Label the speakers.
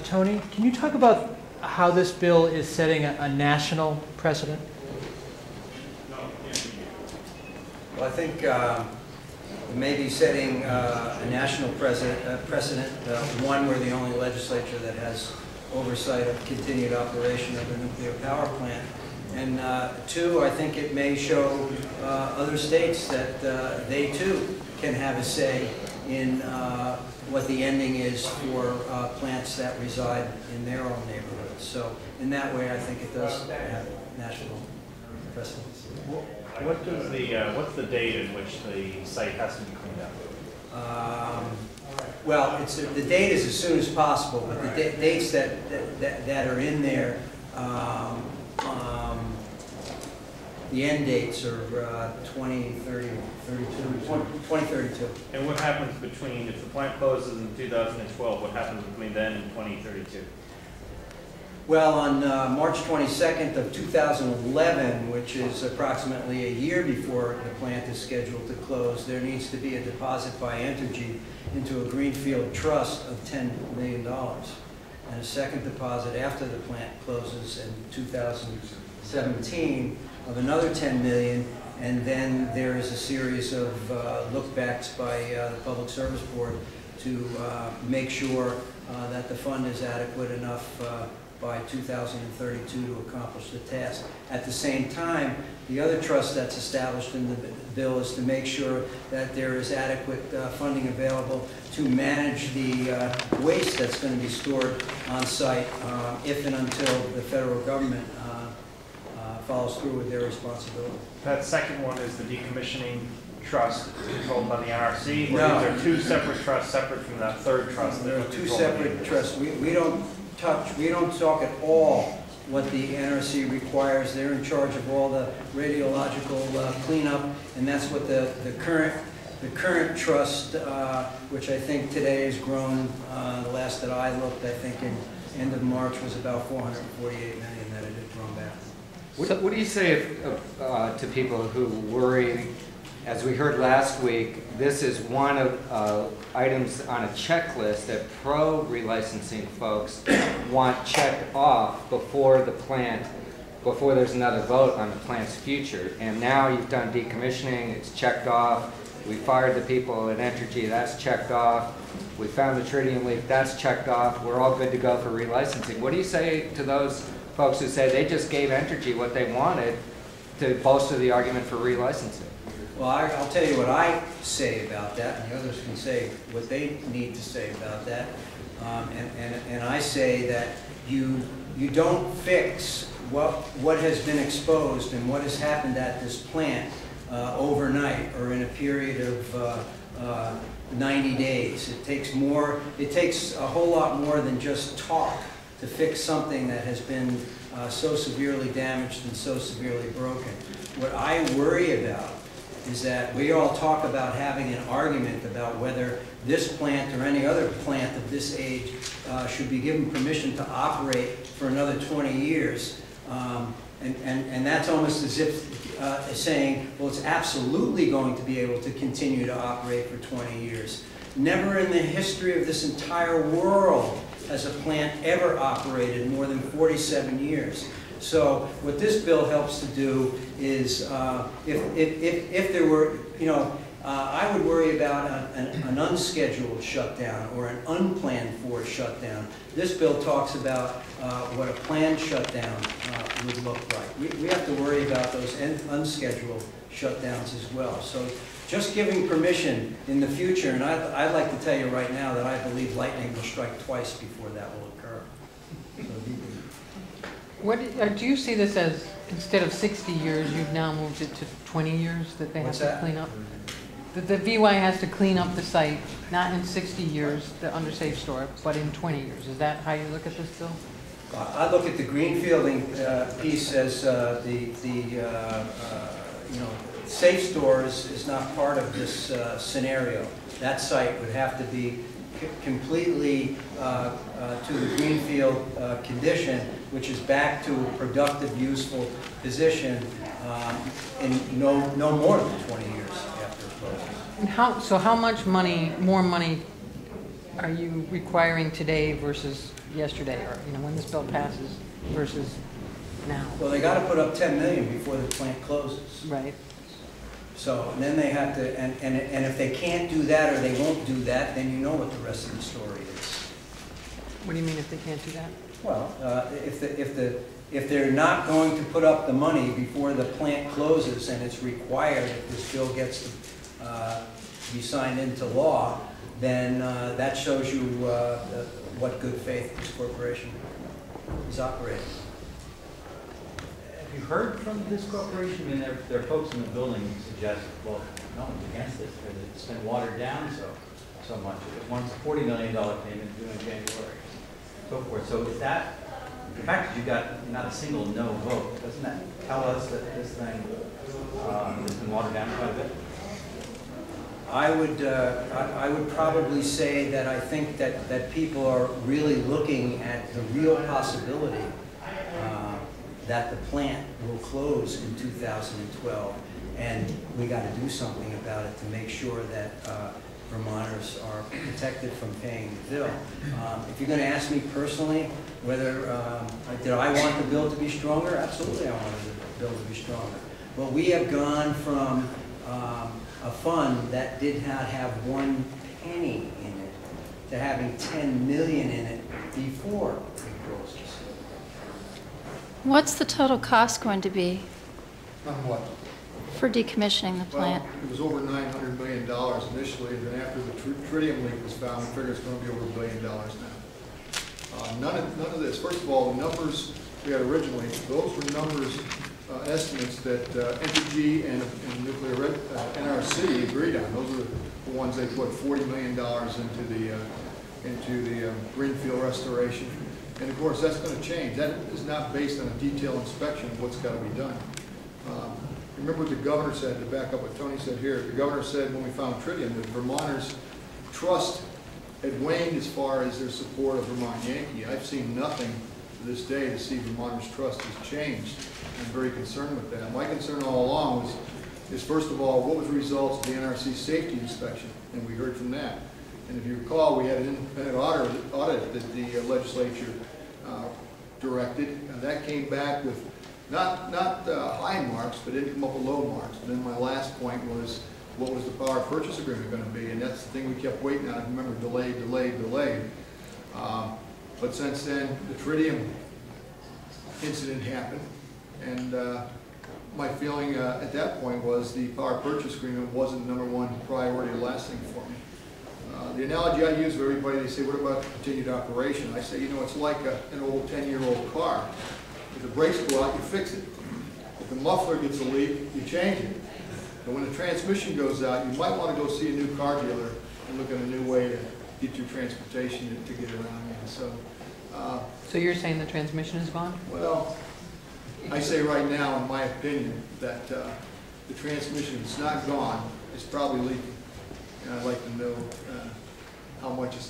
Speaker 1: Tony, can you talk about how this bill is setting a national precedent?
Speaker 2: Well, I think we may be setting a national precedent, one, we're the only legislature that has oversight of continued operation of a nuclear power plant. And two, I think it may show other states that they too can have a say in what the ending is for plants that reside in their own neighborhoods. So in that way, I think it does have national precedence.
Speaker 3: What does what's the date in which the site has to be cleaned up?
Speaker 2: Well, the date is as soon as possible, but the dates that are in there, the end dates are 2032.
Speaker 3: And what happens between, if the plant closes in 2012, what happens between then and 2032?
Speaker 2: Well, on March 22nd of 2011, which is approximately a year before the plant is scheduled to close, there needs to be a deposit by Entergy into a greenfield trust of $10 million. And a second deposit after the plant closes in 2017 of another $10 million. And then there is a series of look-backs by the Public Service Board to make sure that the fund is adequate enough by 2032 to accomplish the task. At the same time, the other trust that's established in the bill is to make sure that there is adequate funding available to manage the waste that's going to be stored on site if and until the federal government follows through with their responsibility.
Speaker 3: That second one is the decommissioning trust controlled by the NRC? Or
Speaker 2: No.
Speaker 3: these are two separate trusts separate from that third trust?
Speaker 2: There are two separate trusts. We don't talk at all what the NRC requires. They're in charge of all the radiological cleanup, and that's what the current trust, which I think today has grown. The last that I looked, I think in end of March was about 448 million that it had grown back.
Speaker 4: What do you say to people who worry, as we heard last week, this is one of items on a checklist that pro-relicensing folks want checked off before there's another vote on the plant's future. And now you've done decommissioning, it's checked off. We fired the people at Entergy, that's checked off. We found the tritium leak, that's checked off. We're all good to go for relicensing. What do you say to those folks who say they just gave Entergy what they wanted to bolster the argument for relicensing?
Speaker 2: Well, I'll tell you what I say about that, and the others can say what they need to say about that. And I say that you don't fix what has been exposed and what has happened at this plant overnight or in a period of 90 days. It takes a whole lot more than just talk to fix something that has been so severely damaged and so severely broken. What I worry about is that we all talk about having an argument about whether this plant or any other plant of this age should be given permission to operate for another 20 years. And that's almost as if saying, well, it's absolutely going to be able to continue to operate for 20 years. Never in the history of this entire world has a plant ever operated more than 47 years. So what this bill helps to do is, if there were, I would worry about an unscheduled shutdown or an unplanned for shutdown. This bill talks about what a planned shutdown would look like. We have to worry about those unscheduled shutdowns as well. So just giving permission in the future, and I'd like to tell you right now that I believe lightning will strike twice before that will occur.
Speaker 5: What do you see this as? Instead of 60 years, you've now moved it to 20 years that they have to clean up? That the VY has to clean up the site, not in 60 years, under safe store, but in 20 years. Is that how you look at this bill?
Speaker 2: I look at the greenfielding piece as safe stores is not part of this scenario. That site would have to be completely to the greenfield condition, which is back to a productive, useful position in no more than 20 years after closing.
Speaker 5: And how much more money are you requiring today versus yesterday, or, you know, when this bill passes versus now.
Speaker 2: Well, they gotta put up 10 million before the plant closes.
Speaker 5: Right.
Speaker 2: So, and then they have to, and if they can't do that or they won't do that, then you know what the rest of the story is.
Speaker 5: What do you mean if they can't do that?
Speaker 2: Well, if they're not going to put up the money before the plant closes and it's required if this bill gets to be signed into law, then that shows you what good faith this corporation is operating.
Speaker 6: Have you heard from this corporation? I mean, there are folks in the building who suggest, well, no one's against this because it's been watered down so much. It wants a $40 million payment due in January, so forth. So is that, the fact that you got not a single no vote, doesn't that tell us that this thing has been watered down quite a bit?
Speaker 2: I would probably say that I think that people are really looking at the real possibility that the plant will close in 2012, and we got to do something about it to make sure that Vermonters are protected from paying the bill. If you're going to ask me personally whether did I want the bill to be stronger, absolutely I wanted the bill to be stronger. But we have gone from a fund that did not have 1 penny in it to having 10 million in it before it closes.
Speaker 7: What's the total cost going to be
Speaker 8: On what?
Speaker 7: for decommissioning the plant?
Speaker 8: Well, it was over $900 million initially, and then after the tritium leak was found, we figured it's going to be over $1 billion now. None of this. First of all, the numbers we had originally, those were numbers, estimates that Entergy and Nuclear NRC agreed on. Those are the ones they put $40 million into the greenfield restoration. And of course, that's going to change. That is not based on a detailed inspection of what's got to be done. Remember what the governor said, to back up what Tony said here, the governor said when we found tritium that Vermonters' trust had waned as far as their support of Vermont Yankee. I've seen nothing to this day to see Vermonters' trust has changed. I'm very concerned with that. My concern all along is first of all, what was the results of the NRC safety inspection? And we heard from that. And if you recall, we had an independent audit that the legislature directed, and that came back with not high marks, but it didn't come up with low marks. And then my last point was, what was the power purchase agreement going to be? And that's the thing we kept waiting on. I remember, delayed. But since then, the tritium incident happened, and my feeling at that point was the power purchase agreement wasn't #1 priority or last thing for me. The analogy I use with everybody, they say, what about continued operation? I say, you know, it's like an old 10-year-old car. If the brakes go out, you fix it. If the muffler gets a leak, you change it. But when the transmission goes out, you might want to go see a new car dealer and look at a new way to get your transportation to get around here.
Speaker 5: So you're saying the transmission is gone?
Speaker 8: Well, I say right now, in my opinion, that the transmission is not gone. It's probably leaking. And I'd like to know how much it's